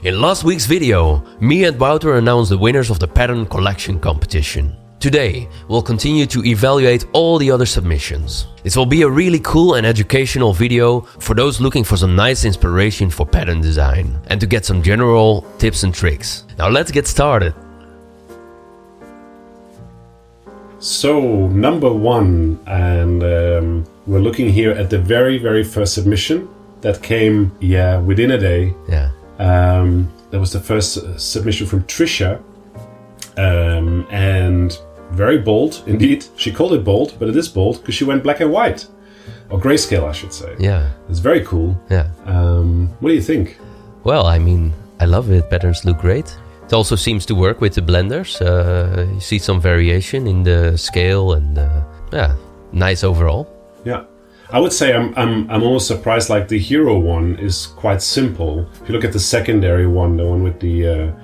In last week's video, me and Wouter announced the winners of the pattern collection competition. Today, we'll continue to evaluate all the other submissions. This will be a really cool and educational video for those looking for some nice inspiration for pattern design and to get some general tips and tricks. Now let's get started. So, number one, and we're looking here at the very first submission that came, within a day. Yeah. That was the first submission from Trisha, and very bold indeed. She called it bold, but it is bold because she went black and white, or grayscale, I should say. Yeah. It's very cool. Yeah. What do you think? Well, I mean, I love it. Patterns look great. It also seems to work with the blenders. You see some variation in the scale, and nice overall. Yeah. I would say I'm almost surprised. Like the hero one is quite simple. If you look at the secondary one, the one with the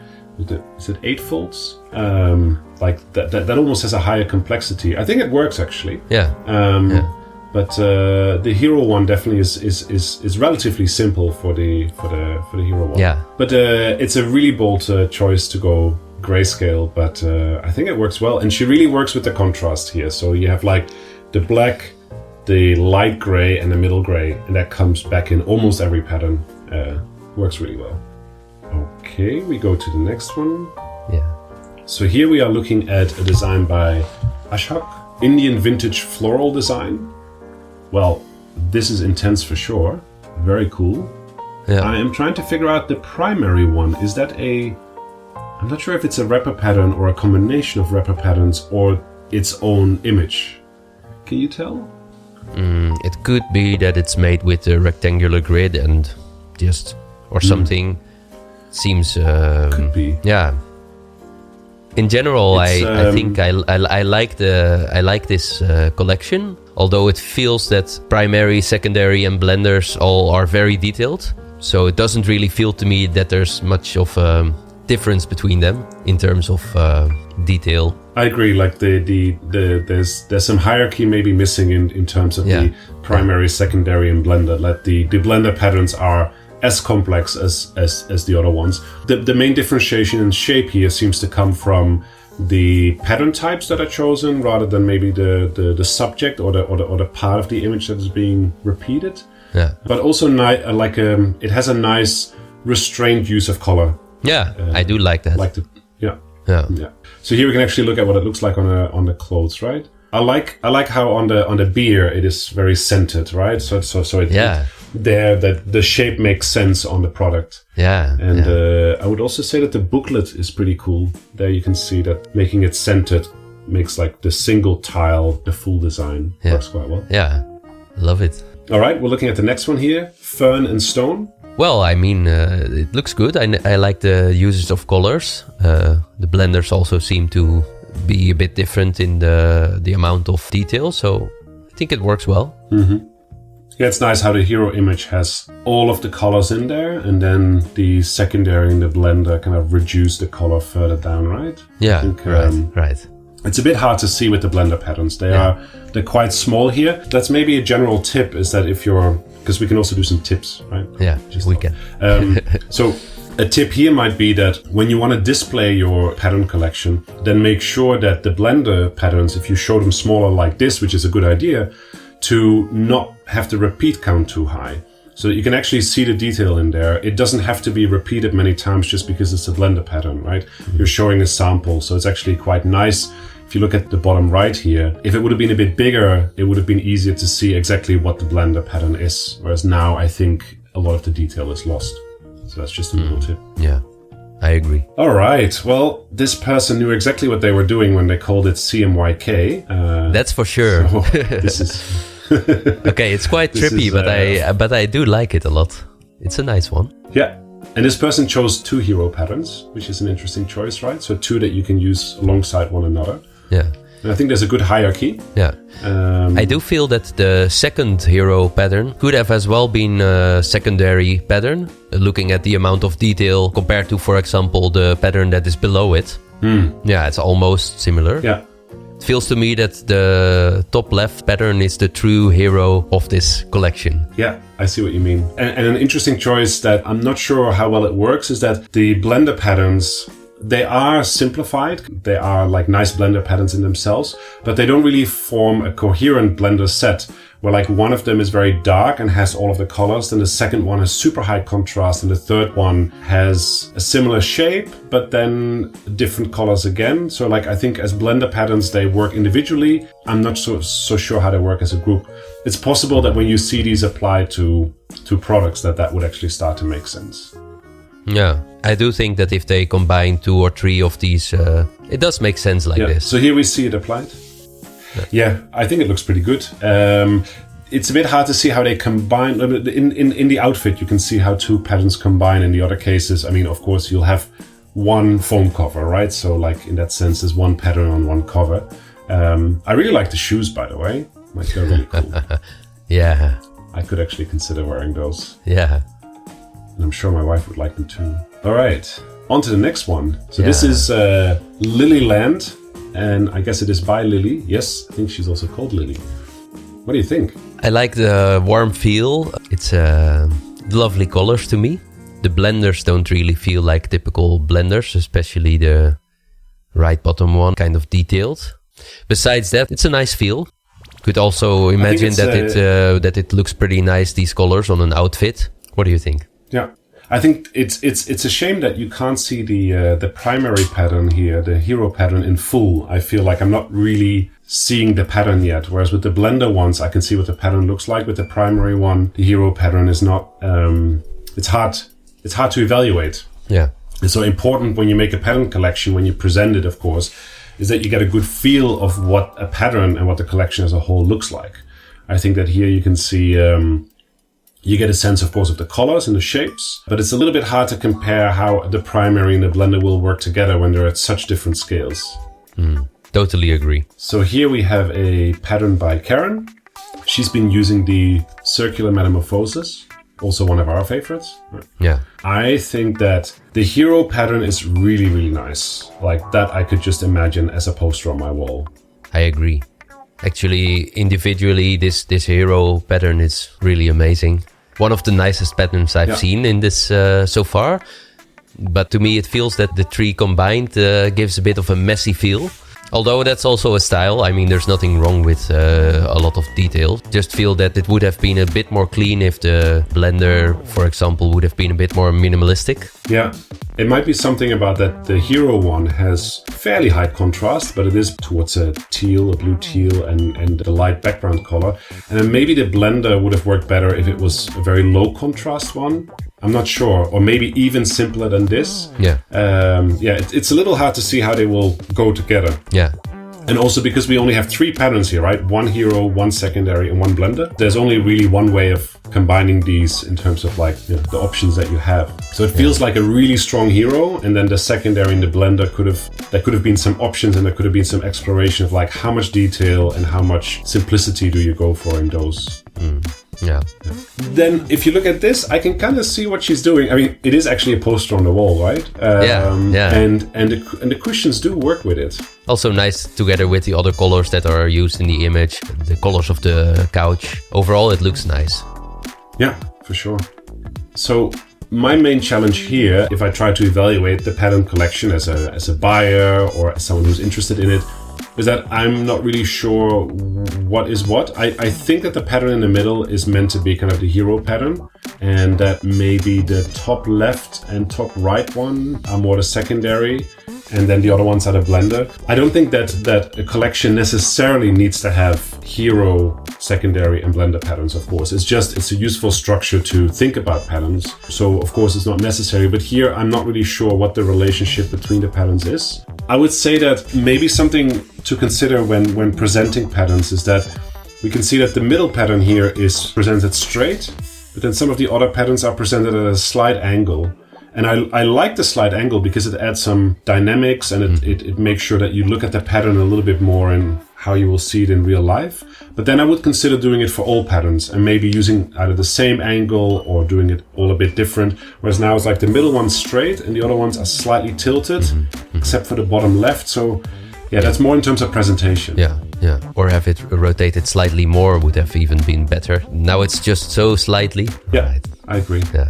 is it 8 folds? Like that almost has a higher complexity. I think it works actually. Yeah. But the hero one definitely is relatively simple for the hero one. Yeah. But it's a really bold choice to go grayscale. But I think it works well, and she really works with the contrast here. So you have like the black, the light gray, and the middle gray, and that comes back in almost every pattern. Works really well. Okay, we go to the next one. Yeah. So here we are looking at a design by Ashok, Indian vintage floral design. Well, this is intense for sure. Very cool. Yeah. I am trying to figure out the primary one. Is that I'm not sure if it's a wrapper pattern or a combination of wrapper patterns or its own image. Can you tell? It could be that it's made with a rectangular grid and or something. Seems could be. Yeah. In general, I think I like this collection. Although it feels that primary, secondary, and blenders all are very detailed, so it doesn't really feel to me that there's much of a difference between them in terms of detail. I agree. Like there's some hierarchy maybe missing in terms of the primary, secondary, and blender. Like the blender patterns are as complex as the other ones. The main differentiation in shape here seems to come from the pattern types that are chosen rather than maybe the subject or the part of the image that is being repeated. Yeah. But also it has a nice restrained use of color. Yeah, I do like that. Yeah. Yeah. So here we can actually look at what it looks like on the clothes, right? I like how on the beer it is very centered, right? So the shape makes sense on the product. Yeah. And I would also say that the booklet is pretty cool. There you can see that making it centered makes like the single tile, the full design works quite well. Yeah, love it. All right, we're looking at the next one here, Fern and Stone. Well, I mean, it looks good. I like the uses of colors. The blenders also seem to be a bit different in the amount of detail, so I think it works well. Mm-hmm. Yeah, it's nice how the hero image has all of the colors in there, and then the secondary and the blender kind of reduce the color further down, right? Yeah, right. It's a bit hard to see with the blender patterns. They're quite small here. That's maybe a general tip, is that because we can also do some tips, right? Yeah, we can. So a tip here might be that when you want to display your pattern collection, then make sure that the blender patterns, if you show them smaller like this, which is a good idea, to not have the repeat count too high, so that you can actually see the detail in there. It doesn't have to be repeated many times just because it's a blender pattern, right? Mm-hmm. You're showing a sample, so it's actually quite nice. If you look at the bottom right here, if it would have been a bit bigger, it would have been easier to see exactly what the blender pattern is, whereas now I think a lot of the detail is lost. So that's just a little tip. Yeah, I agree. All right. Well, this person knew exactly what they were doing when they called it CMYK. That's for sure. So this is okay. It's quite trippy, but I do like it a lot. It's a nice one. Yeah. And this person chose 2 hero patterns, which is an interesting choice, right? So 2 that you can use alongside one another. Yeah. And I think there's a good hierarchy. Yeah. I do feel that the second hero pattern could have as well been a secondary pattern, looking at the amount of detail compared to, for example, the pattern that is below it. Yeah, it's almost similar. Yeah. It feels to me that the top left pattern is the true hero of this collection. Yeah, I see what you mean. And an interesting choice that I'm not sure how well it works is that the blender patterns, they are simplified. They are like nice blender patterns in themselves, but they don't really form a coherent blender set where like one of them is very dark and has all of the colors, then the second one has super high contrast, and the third one has a similar shape, but then different colors again. So like I think as blender patterns, they work individually. I'm not so sure how they work as a group. It's possible that when you see these applied to products that would actually start to make sense. Yeah, I do think that if they combine 2 or 3 of these, it does make sense like this. So here we see it applied. Yeah, I think it looks pretty good. It's a bit hard to see how they combine. In the outfit, you can see how 2 patterns combine. In the other cases, I mean, of course, you'll have one foam cover, right? So like in that sense, there's one pattern on one cover. I really like the shoes, by the way. Like they're really cool. Yeah. I could actually consider wearing those. Yeah. And I'm sure my wife would like them too. All right, on to the next one. So this is Lilyland. And I guess it is by Lily. Yes, I think she's also called Lily. What do you think? I like the warm feel. It's lovely colors to me. The blenders don't really feel like typical blenders, especially the right bottom one, kind of detailed. Besides that, it's a nice feel. Could also imagine that it looks pretty nice, these colors on an outfit. What do you think? Yeah. I think it's a shame that you can't see the primary pattern here, the hero pattern in full. I feel like I'm not really seeing the pattern yet. Whereas with the blender ones, I can see what the pattern looks like. With the primary one, the hero pattern is not. It's hard to evaluate. Yeah. And so important when you make a pattern collection, when you present it, of course, is that you get a good feel of what a pattern and what the collection as a whole looks like. I think that here you can see. You get a sense, of course, of the colors and the shapes, but it's a little bit hard to compare how the primary and the blender will work together when they're at such different scales. Totally agree. So here we have a pattern by Karen. She's been using the circular Metamorphosis, also one of our favorites. Yeah. I think that the hero pattern is really, really nice. Like that I could just imagine as a poster on my wall. I agree. Actually, individually, this hero pattern is really amazing. One of the nicest patterns I've seen in this so far. But to me, it feels that the 3 combined gives a bit of a messy feel. Although that's also a style. I mean, there's nothing wrong with a lot of detail. Just feel that it would have been a bit more clean if the blender, for example, would have been a bit more minimalistic. Yeah, it might be something about that the hero one has fairly high contrast, but it is towards a teal, a blue teal, and the light background color. And then maybe the blender would have worked better if it was a very low contrast one. I'm not sure, or maybe even simpler than this. Yeah. It's a little hard to see how they will go together. Yeah. And also because we only have 3 patterns here, right? 1 hero, 1 secondary, and 1 blender. There's only really one way of combining these in terms of like the options that you have. So it feels like a really strong hero, and then the secondary and the blender there could have been some options, and there could have been some exploration of like how much detail and how much simplicity do you go for in those. Yeah. Then if you look at this, I can kind of see what she's doing. I mean, it is actually a poster on the wall, right? And the cushions do work with it. Also nice together with the other colors that are used in the image, the colors of the couch. Overall, it looks nice. Yeah, for sure. So my main challenge here, if I try to evaluate the pattern collection as a buyer or as someone who's interested in it, is that I'm not really sure what is what. I think that the pattern in the middle is meant to be kind of the hero pattern, and that maybe the top left and top right one are more the secondary, and then the other ones are the blender. I don't think that a collection necessarily needs to have hero, secondary, and blender patterns, of course. It's a useful structure to think about patterns. So, of course, it's not necessary. But here, I'm not really sure what the relationship between the patterns is. I would say that maybe something to consider when presenting patterns is that we can see that the middle pattern here is presented straight, but then some of the other patterns are presented at a slight angle. And I like the slight angle because it adds some dynamics, and it makes sure that you look at the pattern a little bit more in how you will see it in real life. But then I would consider doing it for all patterns and maybe using either the same angle or doing it all a bit different. Whereas now it's like the middle one's straight and the other ones are slightly tilted, except for the bottom left. So Yeah, that's more in terms of presentation. Yeah. Or have it rotated slightly more would have even been better. Now it's just so slightly. Yeah, Right. I agree. Yeah.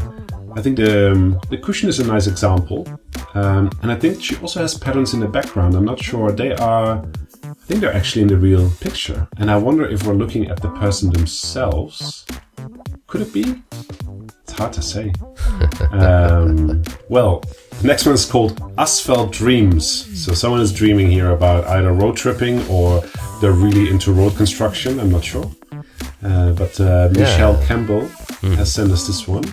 I think the cushion is a nice example. And I think she also has patterns in the background. I'm not sure. I think they're actually in the real picture. And I wonder if we're looking at the person themselves. Could it be? It's hard to say. Well, the next one is called Asphalt Dreams. So someone is dreaming here about either road tripping or they're really into road construction. I'm not sure. But Michelle Campbell has sent us this one.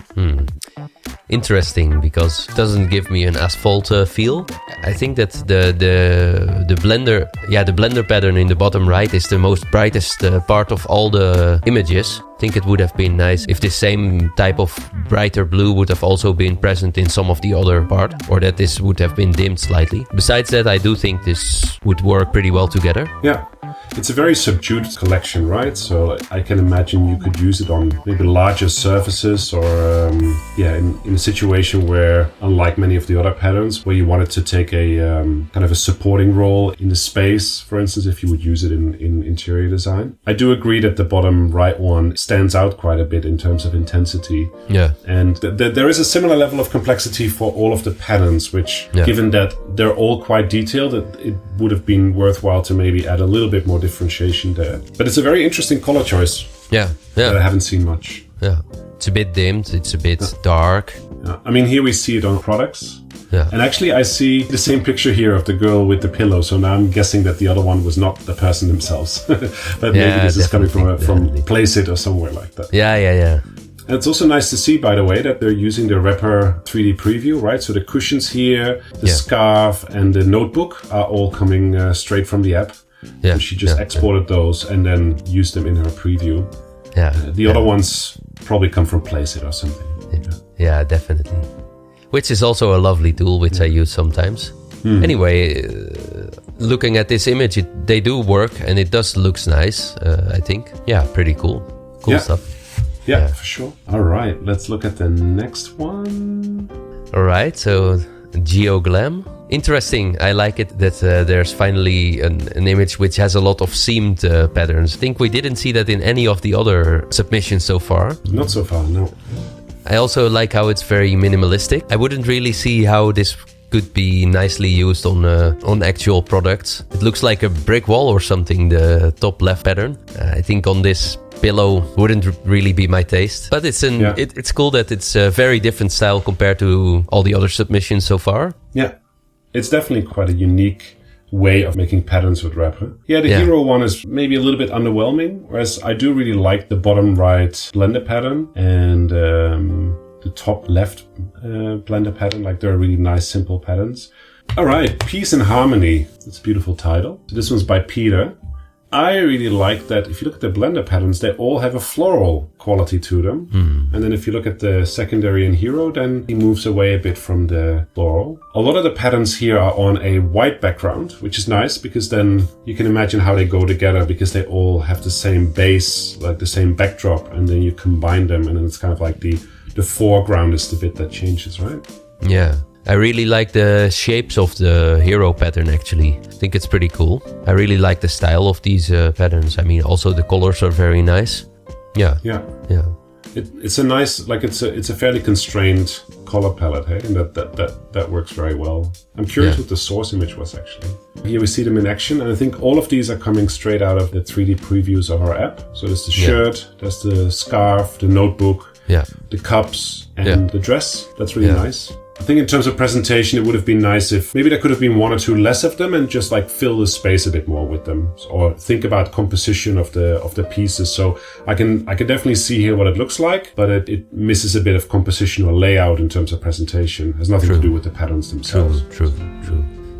Interesting, because it doesn't give me an asphalt feel. I think that the blender pattern in the bottom right is the most brightest part of all the images. I think it would have been nice if the same type of brighter blue would have also been present in some of the other part, or that this would have been dimmed slightly. Besides that, I do think this would work pretty well together. Yeah. It's a very subdued collection, right? So I can imagine you could use it on maybe larger surfaces or, in a situation where, unlike many of the other patterns, where you wanted to take a kind of a supporting role in the space, for instance, if you would use it in interior design. I do agree that the bottom right one stands out quite a bit in terms of intensity. Yeah. And there is a similar level of complexity for all of the patterns, which, given that they're all quite detailed, it would have been worthwhile to maybe add a little bit more differentiation there. But it's a very interesting color choice. Yeah. That I haven't seen much. Yeah. It's a bit dimmed. It's a bit dark. Yeah. I mean, here we see it on products. Yeah. And actually, I see the same picture here of the girl with the pillow. So now I'm guessing that the other one was not the person themselves. But maybe this is coming from Placeit or somewhere like that. Yeah. And it's also nice to see, by the way, that they're using the wrapper 3D preview, right? So the cushions here, the scarf, and the notebook are all coming straight from the app. Yeah. And she just exported those and then used them in her preview. Yeah. The other ones probably come from Placeit or something. Yeah, definitely. Which is also a lovely tool, which I use sometimes. Anyway, looking at this image, they do work and it does looks nice, I think. Yeah, pretty cool. Cool stuff. Yeah, for sure. All right, let's look at the next one. All right, so Geog Glam. Interesting. I like it that there's finally an image which has a lot of seamed patterns. I think we didn't see that in any of the other submissions so far. Not so far, no. I also like how it's very minimalistic. I wouldn't really see how this could be nicely used on actual products. It looks like a brick wall or something, the top left pattern. I think on this pillow wouldn't really be my taste, but it's cool that it's a very different style compared to all the other submissions so far. Yeah, it's definitely quite a unique way of making patterns with wrapper. Yeah, the hero one is maybe a little bit underwhelming, whereas I do really like the bottom right blender pattern and the top left blender pattern. Like, they're really nice, simple patterns. All right, Peace and Harmony. It's a beautiful title. So this one's by Peter. I really like that if you look at the blender patterns, they all have a floral quality to them. And then if you look at the secondary and hero, then he moves away a bit from the floral. A lot of the patterns here are on a white background, which is nice because then you can imagine how they go together because they all have the same base, like the same backdrop, and then you combine them and then it's kind of like the foreground is the bit that changes, right? Yeah. I really like the shapes of the hero pattern, actually. I think it's pretty cool. I really like the style of these patterns. I mean, also the colors are very nice. Yeah. It's a nice, like it's a fairly constrained color palette, hey? And that works very well. I'm curious what the source image was, actually. Here we see them in action, and I think all of these are coming straight out of the 3D previews of our app. So there's the shirt, there's the scarf, the notebook, the cups, and the dress. That's really nice. I think in terms of presentation, it would have been nice if maybe there could have been one or two less of them and just like fill the space a bit more with them, or think about composition of the pieces. So I can definitely see here what it looks like, but it misses a bit of composition or layout in terms of presentation. It has nothing to do with the patterns themselves. True.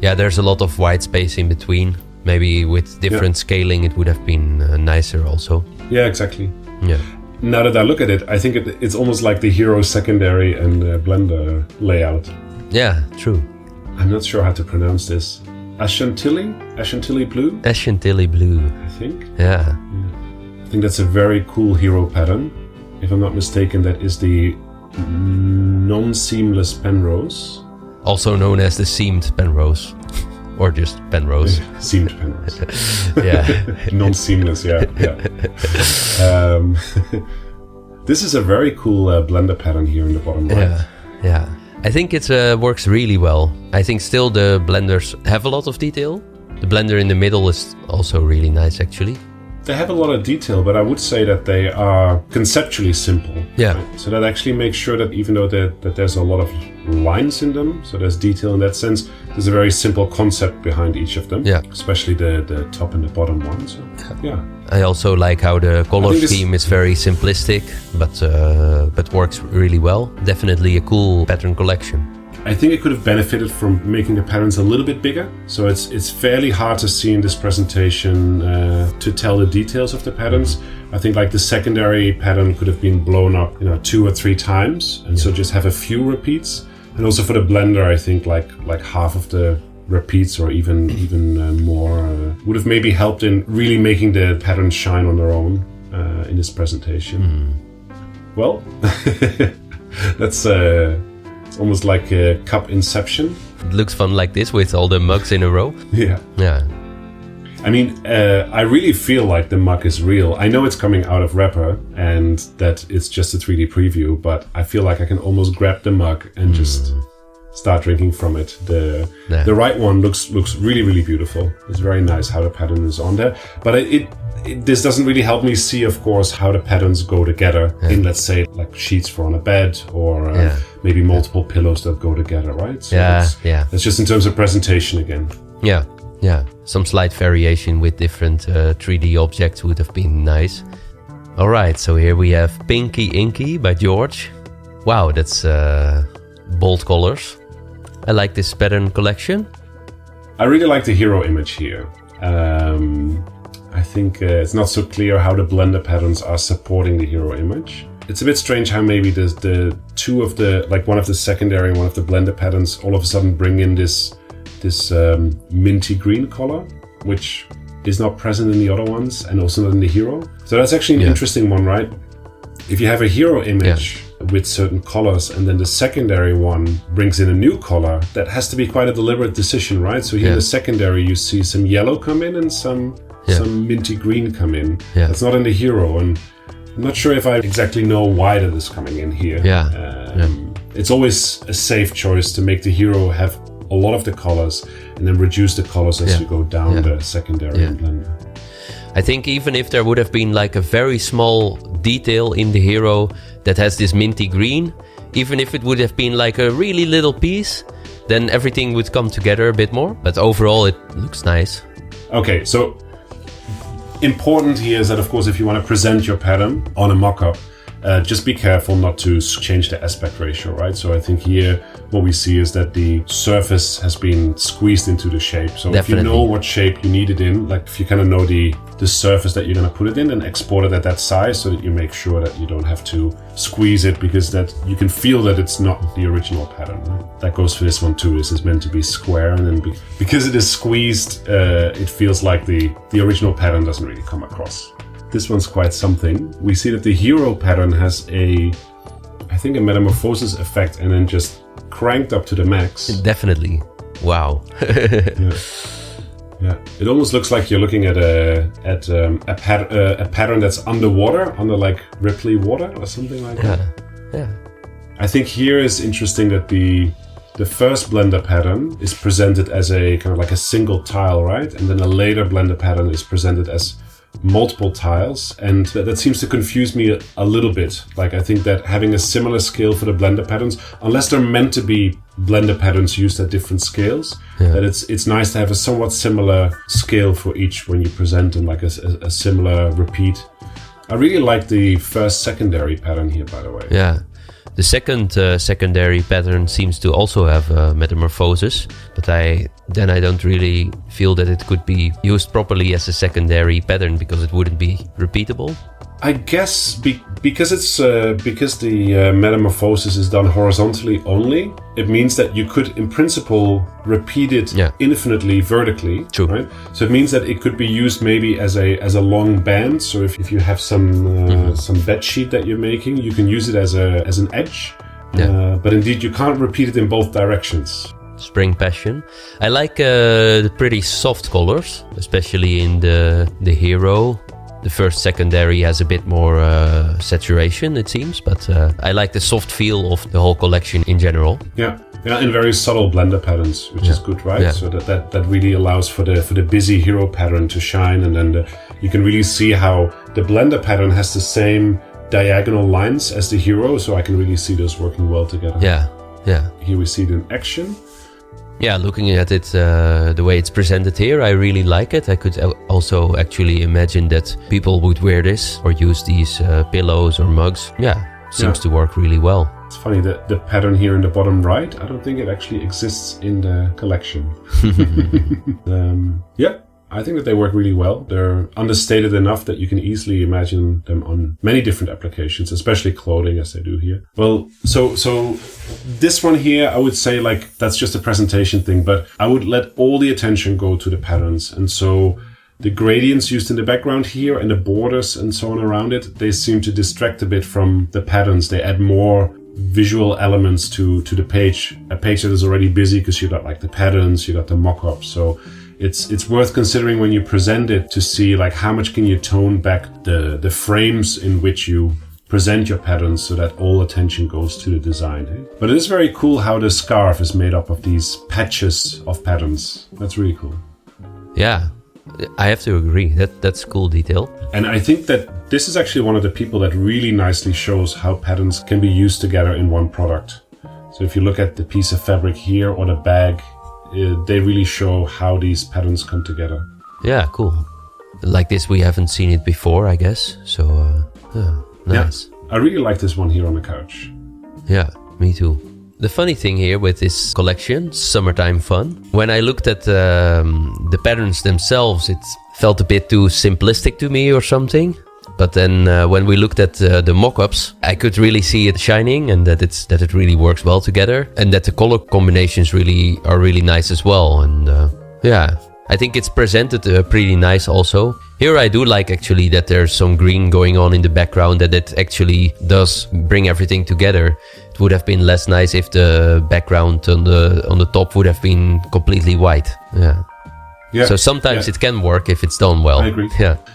Yeah, there's a lot of white space in between. Maybe with different scaling, it would have been nicer also. Yeah, exactly. Yeah. Now that I look at it, I think it's almost like the hero secondary and blender layout. Yeah, true. I'm not sure how to pronounce this. Ashentilly blue? Ashentilly blue. I think. Yeah. I think that's a very cool hero pattern. If I'm not mistaken, that is the non-seamless penrose. Also known as the seamed penrose. or just Penrose. Seamed Penrose. Yeah. Non-seamless, yeah. This is a very cool blender pattern here in the bottom right. Yeah. I think it works really well. I think still the blenders have a lot of detail. The blender in the middle is also really nice, actually. They have a lot of detail, but I would say that they are conceptually simple. Yeah. Right? So that actually makes sure that even though that there's a lot of lines in them, so there's detail in that sense, there's a very simple concept behind each of them. Yeah. Especially the top and the bottom one. So, yeah. I also like how the color scheme is very simplistic, but works really well. Definitely a cool pattern collection. I think it could have benefited from making the patterns a little bit bigger. So it's fairly hard to see in this presentation to tell the details of the patterns. I think like the secondary pattern could have been blown up, 2 or 3 times, and so just have a few repeats. And also for the blender, I think like half of the repeats or even more would have maybe helped in really making the patterns shine on their own in this presentation. Well, that's almost like a cup inception. It looks fun like this with all the mugs in a row. Yeah. I mean, I really feel like the mug is real. I know it's coming out of wrapper and that it's just a 3D preview, but I feel like I can almost grab the mug and just start drinking from it. The right one looks really, really beautiful. It's very nice how the pattern is on there. But this doesn't really help me see, of course, how the patterns go together in, let's say, like sheets for on a bed or maybe multiple pillows that go together, right? So that's just in terms of presentation again. Yeah. Some slight variation with different 3D objects would have been nice. All right, so here we have Pinky Inky by George. Wow, that's bold colors. I like this pattern collection. I really like the hero image here. I think it's not so clear how the blender patterns are supporting the hero image. It's a bit strange how maybe the two of the, like one of the secondary and one of the blender patterns all of a sudden bring in this minty green color, which is not present in the other ones and also not in the hero. So that's actually an interesting one, right? If you have a hero image with certain colors and then the secondary one brings in a new color, that has to be quite a deliberate decision, right? So here in the secondary you see some yellow come in and some minty green come in. That's not in the hero, and I'm not sure if I exactly know why that is coming in here. It's always a safe choice to make the hero have a lot of the colors and then reduce the colors as you go down the secondary and blender. I think even if there would have been like a very small detail in the hero that has this minty green, even if it would have been like a really little piece, then everything would come together a bit more. But overall it looks nice. Okay, so important here is that, of course, if you want to present your pattern on a mock-up, just be careful not to change the aspect ratio, right? So I think here what we see is that the surface has been squeezed into the shape. So if you know what shape you need it in, like if you kind of know the surface that you're going to put it in, then export it at that size so that you make sure that you don't have to squeeze it, because that you can feel that it's not the original pattern. Right? That goes for this one too. This is meant to be square, and then because it is squeezed, it feels like the original pattern doesn't really come across. This one's quite something. We see that the hero pattern has I think a metamorphosis effect and then just cranked up to the max. Definitely. Wow. Yeah. It almost looks like you're looking at a pattern that's underwater, under like Ripley water or something like that. Yeah. I think here is interesting that the first blender pattern is presented as a kind of like a single tile, right? And then a later blender pattern is presented as multiple tiles, and that seems to confuse me a little bit. Like I think that having a similar scale for the blender patterns, unless they're meant to be blender patterns used at different scales, that it's nice to have a somewhat similar scale for each when you present them, like a similar repeat. I really like the first secondary pattern here, by the way. Yeah. The second secondary pattern seems to also have metamorphosis, but I don't really feel that it could be used properly as a secondary pattern because it wouldn't be repeatable. I guess because the metamorphosis is done horizontally only, it means that you could, in principle, repeat it infinitely vertically. True. Right? So it means that it could be used maybe as a long band. So if you have some bed sheet that you're making, you can use it as an edge. But indeed, you can't repeat it in both directions. Spring Passion. I like the pretty soft colors, especially in the hero. The first secondary has a bit more saturation, it seems, but I like the soft feel of the whole collection in general. Yeah, and very subtle blender patterns, which is good, right? Yeah. So that really allows for the busy hero pattern to shine, and then you can really see how the blender pattern has the same diagonal lines as the hero, so I can really see those working well together. Yeah. Here we see it in action. Yeah, looking at it, the way it's presented here, I really like it. I could also actually imagine that people would wear this or use these pillows or mugs. Yeah, seems to work really well. It's funny that the pattern here in the bottom right, I don't think it actually exists in the collection. Yeah, I think that they work really well. They're understated enough that you can easily imagine them on many different applications, especially clothing, as they do here. Well, so this one here, I would say like that's just a presentation thing, but I would let all the attention go to the patterns. And so the gradients used in the background here and the borders and so on around it, they seem to distract a bit from the patterns. They add more visual elements to the page, a page that is already busy because you got like the patterns, you got the mock-ups. So it's worth considering when you present it to see like how much can you tone back the frames in which you present your patterns so that all attention goes to the design. Eh? But it is very cool how the scarf is made up of these patches of patterns. That's really cool. Yeah, I have to agree. That's cool detail. And I think that this is actually one of the people that really nicely shows how patterns can be used together in one product. So if you look at the piece of fabric here or the bag, they really show how these patterns come together. Yeah, cool. Like this, we haven't seen it before, I guess. So, nice. Yeah, I really like this one here on the couch. Yeah, me too. The funny thing here with this collection, summertime fun, when I looked at the patterns themselves, it felt a bit too simplistic to me or something. But then when we looked at the mock-ups, I could really see it shining and that it really works well together and that the color combinations are really nice as well. And yeah, I think it's presented pretty nice also. Here I do like actually that there's some green going on in the background, that it actually does bring everything together. It would have been less nice if the background on the top would have been completely white. Yeah. So sometimes it can work if it's done well. I agree.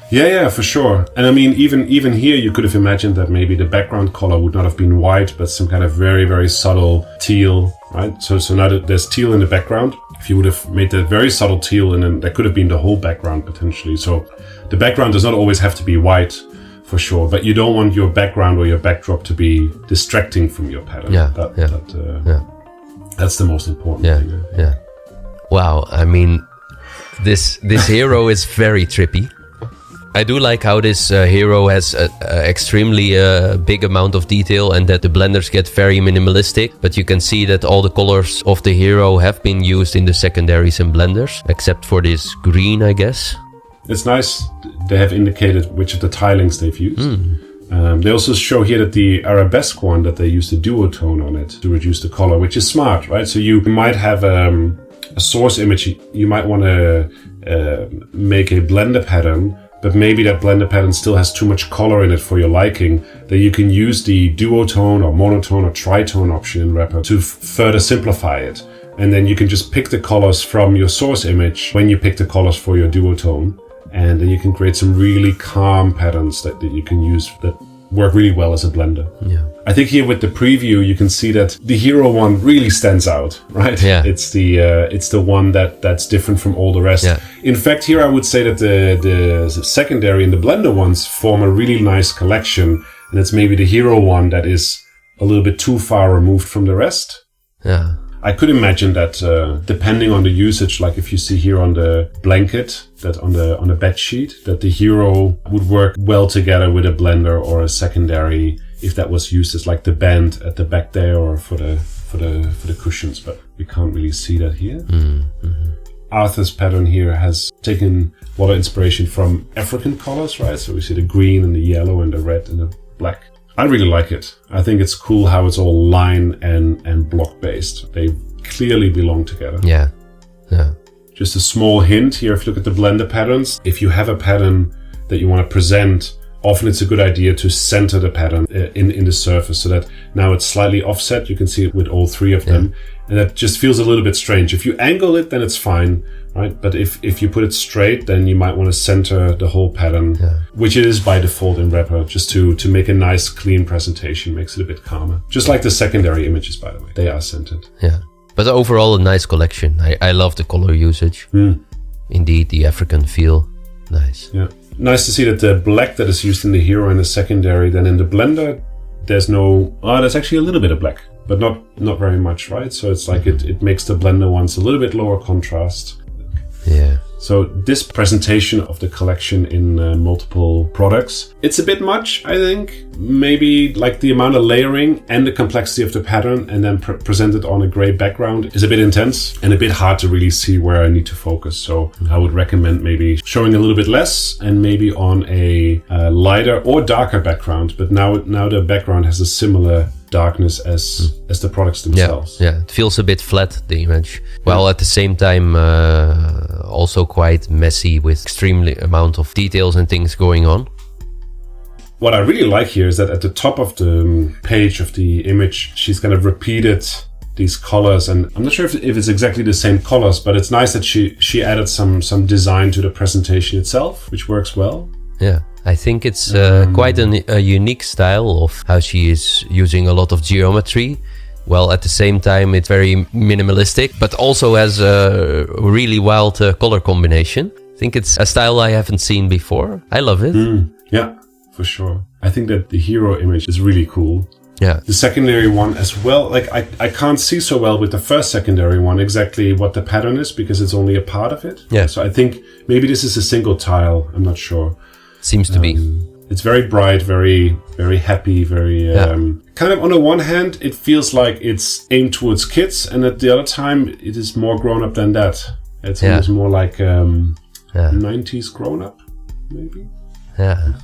Yeah, for sure. And I mean, even here, you could have imagined that maybe the background color would not have been white, but some kind of very, very subtle teal, right? So now that there's teal in the background, if you would have made that very subtle teal, and then that could have been the whole background potentially. So the background does not always have to be white, for sure, but you don't want your background or your backdrop to be distracting from your pattern. That's the most important thing. Yeah. Wow, I mean, this hero is very trippy. I do like how this hero has an extremely big amount of detail and that the blenders get very minimalistic, but you can see that all the colors of the hero have been used in the secondaries and blenders, except for this green, I guess. It's nice they have indicated which of the tilings they've used. They also show here that the arabesque one, that they used a duotone on it to reduce the color, which is smart, right? So you might have a source image, you might want to make a blender pattern, but maybe that blender pattern still has too much color in it for your liking, that you can use the duotone or monotone or tritone option in Wrapper to further simplify it. And then you can just pick the colors from your source image when you pick the colors for your duotone. And then you can create some really calm patterns that you can use that work really well as a blender. Yeah. I think here with the preview, you can see that the hero one really stands out, right? Yeah. It's the one that's different from all the rest. Yeah. In fact, here I would say that the secondary and the blender ones form a really nice collection, and it's maybe the hero one that is a little bit too far removed from the rest. Yeah. I could imagine that depending on the usage, like if you see here on the blanket, that on the bed sheet, that the hero would work well together with a blender or a secondary if that was used as like the band at the back there or for the cushions, but we can't really see that here. Mm-hmm. Arthur's pattern here has taken a lot of inspiration from African colors, right? So we see the green and the yellow and the red and the black. I really like it. I think it's cool how it's all line and block based. They clearly belong together. Yeah. Just a small hint here, if you look at the blender patterns, if you have a pattern that you want to present, often it's a good idea to center the pattern in the surface so that now it's slightly offset. You can see it with all three of them. And that just feels a little bit strange. If you angle it, then it's fine, right? But if you put it straight, then you might want to center the whole pattern, which it is by default in Wrapper, just to make a nice, clean presentation, makes it a bit calmer. Just like the secondary images, by the way. They are centered. Yeah. But overall, a nice collection. I love the color usage. Indeed, the African feel. Nice. Yeah. Nice to see that the black that is used in the hero and the secondary, then in the blender, there's no... there's actually a little bit of black, but not very much, right? So it's like it makes the blender ones a little bit lower contrast. Yeah. So this presentation of the collection in multiple products, it's a bit much, I think. Maybe like the amount of layering and the complexity of the pattern and then presented on a gray background is a bit intense and a bit hard to really see where I need to focus. So I would recommend maybe showing a little bit less and maybe on a lighter or darker background. But now the background has a similar darkness as the products themselves. Yeah, it feels a bit flat, the image, while at the same time also quite messy with extremely amount of details and things going on. What I really like here is that at the top of the page of the image, she's kind of repeated these colors, and I'm not sure if it's exactly the same colors, but it's nice that she added some design to the presentation itself, which works well. Yeah. I think it's quite a unique style of how she is using a lot of geometry, while at the same time it's very minimalistic, but also has a really wild color combination. I think it's a style I haven't seen before. I love it. Yeah, for sure. I think that the hero image is really cool. Yeah. The secondary one as well, like I can't see so well with the first secondary one exactly what the pattern is because it's only a part of it. Yeah. So I think maybe this is a single tile, I'm not sure. Seems to be. It's very bright, very, very happy, very... kind of on the one hand, it feels like it's aimed towards kids, and at the other time, it is more grown up than that. It's almost more like 90s grown up, maybe? Yeah.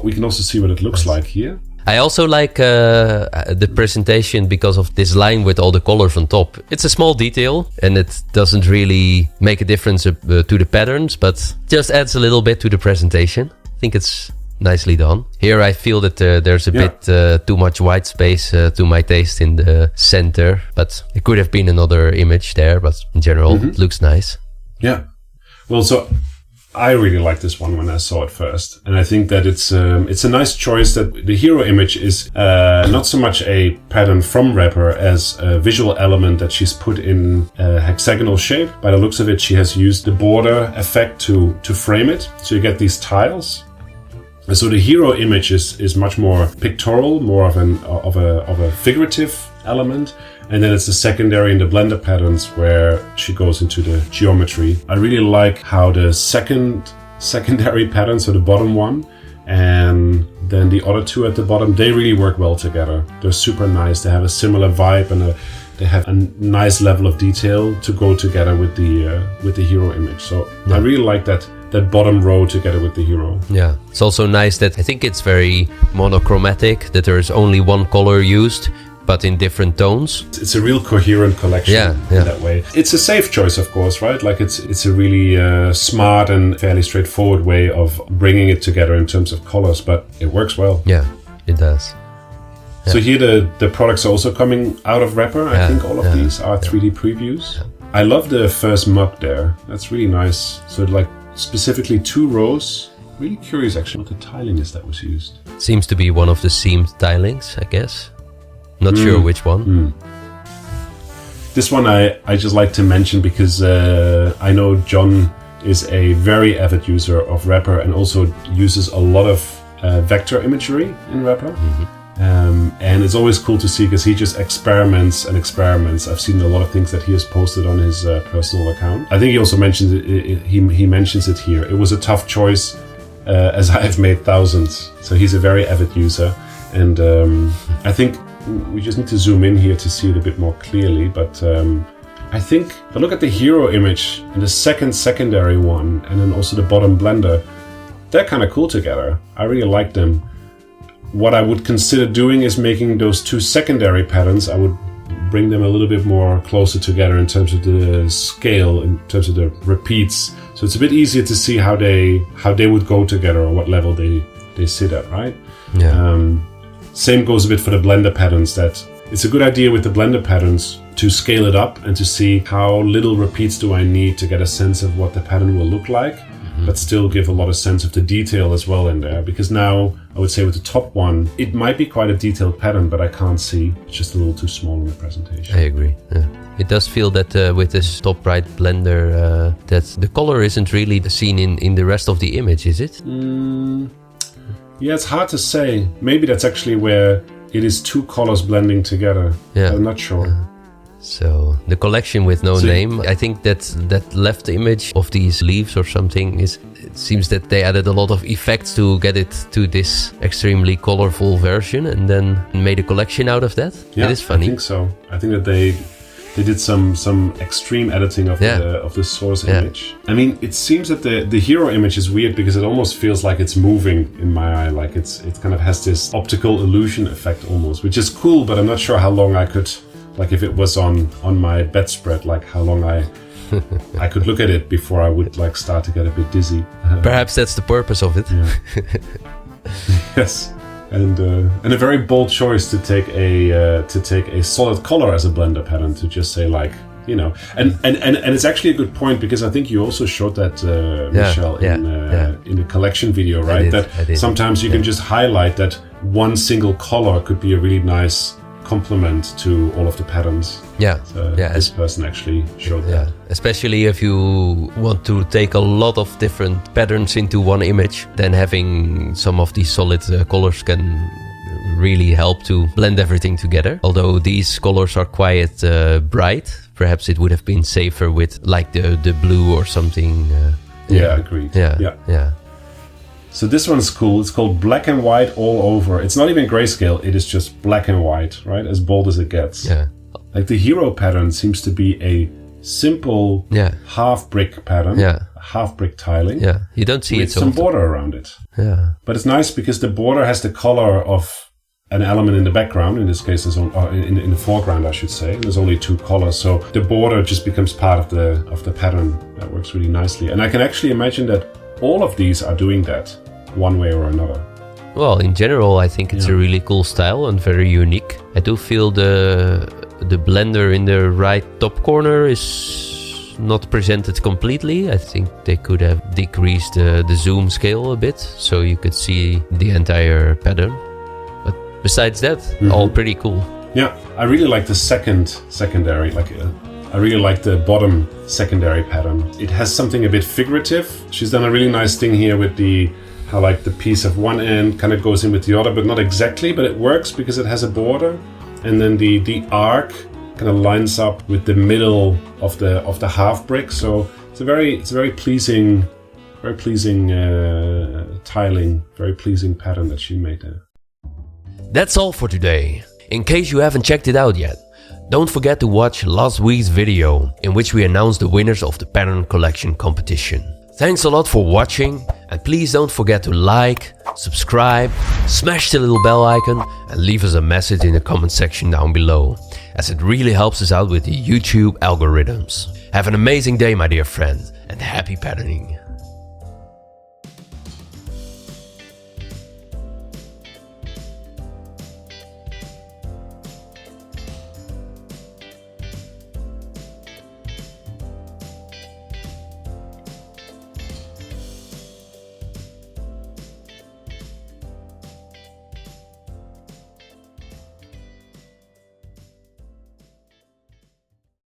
We can also see what it looks like here. I also like the presentation because of this line with all the colors on top. It's a small detail and it doesn't really make a difference to the patterns, but just adds a little bit to the presentation. I think it's nicely done. Here I feel that there's a bit too much white space to my taste in the center, but it could have been another image there, but in general it looks nice. Yeah. Well, so I really like this one when I saw it first, and I think that it's a nice choice that the hero image is not so much a pattern from Wrapper as a visual element that she's put in a hexagonal shape. By the looks of it, she has used the border effect to frame it, so you get these tiles. And so the hero image is much more pictorial, more of a figurative element. And then it's the secondary and the blender patterns where she goes into the geometry. I really like how the secondary pattern, so the bottom one, and then the other two at the bottom, they really work well together. They're super nice. They have a similar vibe and they have a nice level of detail to go together with the hero image. So I really like that bottom row together with the hero. Yeah. It's also nice that I think it's very monochromatic, that there is only one color used, but in different tones. It's a real coherent collection in that way. It's a safe choice, of course, right? Like it's a really smart and fairly straightforward way of bringing it together in terms of colors, but it works well. Yeah, it does. Yeah. So here the products are also coming out of Wrapper. I think all of these are 3D previews. Yeah. I love the first mug there. That's really nice. So like specifically 2 rows. Really curious actually what the tiling is that was used. Seems to be one of the seamed tilings, I guess. Not sure which one. This one I just like to mention because I know John is a very avid user of Wrapper and also uses a lot of vector imagery in Wrapper. And it's always cool to see because he just experiments and experiments. I've seen a lot of things that he has posted on his personal account. I think he also mentions it, he mentions it here. It was a tough choice as I have made thousands. So he's a very avid user. And I think we just need to zoom in here to see it a bit more clearly, but I think if I look at the hero image and the secondary one, and then also the bottom blender, they're kind of cool together. I really like them. What I would consider doing is making those 2 secondary patterns, I would bring them a little bit more closer together in terms of the scale, in terms of the repeats. So it's a bit easier to see how they would go together or what level they sit at, right? Yeah. Same goes a bit for the blender patterns, that it's a good idea with the blender patterns to scale it up and to see how little repeats do I need to get a sense of what the pattern will look like, but still give a lot of sense of the detail as well in there. Because now, I would say with the top one, it might be quite a detailed pattern, but I can't see. It's just a little too small in the presentation. I agree. Yeah. It does feel that with this top right blender, that the color isn't really seen in the rest of the image, is it? Yeah, it's hard to say. Maybe that's actually where it is two colors blending together. Yeah. I'm not sure. So the collection with no name, I think that left image of these leaves or something it seems that they added a lot of effects to get it to this extremely colorful version and then made a collection out of that. Yeah, it is funny. I think so. I think that they did some extreme editing of the source image. I mean, it seems that the hero image is weird because it almost feels like it's moving in my eye, like it kind of has this optical illusion effect almost, which is cool, but I'm not sure how long I could, like if it was on my bedspread, like how long I could look at it before I would like start to get a bit dizzy. Perhaps that's the purpose of it. Yeah. Yes. And a very bold choice to take a solid color as a blender pattern, to just say like, you know, and it's actually a good point, because I think you also showed that Michelle in the collection video, right? I did. Sometimes you can just highlight that one single color could be a really nice complement to all of the patterns. This person actually showed that. Especially if you want to take a lot of different patterns into one image, then having some of these solid colors can really help to blend everything together. Although these colors are quite bright, perhaps it would have been safer with like the blue or something. Agreed. Yeah. So this one's cool. It's called Black and White All Over. It's not even grayscale. It is just black and white, right? As bold as it gets. Yeah. Like the hero pattern seems to be a simple half brick pattern. Yeah. Half brick tiling. Yeah. You don't see it so some often. border around it. Yeah. But it's nice because the border has the color of an element in the background. In this case, in the foreground, I should say. There's only two colors, so the border just becomes part of the pattern. That works really nicely. And I can actually imagine that all of these are doing that one way or another. Well, in general, I think it's a really cool style and very unique. I do feel the blender in the right top corner is not presented completely. I think they could have decreased the zoom scale a bit so you could see the entire pattern. But besides that, all pretty cool. Yeah, I really like the secondary, I really like the bottom secondary pattern. It has something a bit figurative. She's done a really nice thing here with how like the piece of one end kind of goes in with the other, but not exactly, but it works because it has a border. And then the arc kind of lines up with the middle of the half brick. So it's a very pleasing tiling, very pleasing pattern that she made there. That's all for today. In case you haven't checked it out yet, don't forget to watch last week's video in which we announced the winners of the pattern collection competition. Thanks a lot for watching, and please don't forget to like, subscribe, smash the little bell icon and leave us a message in the comment section down below, as it really helps us out with the YouTube algorithms. Have an amazing day, my dear friend, and happy patterning.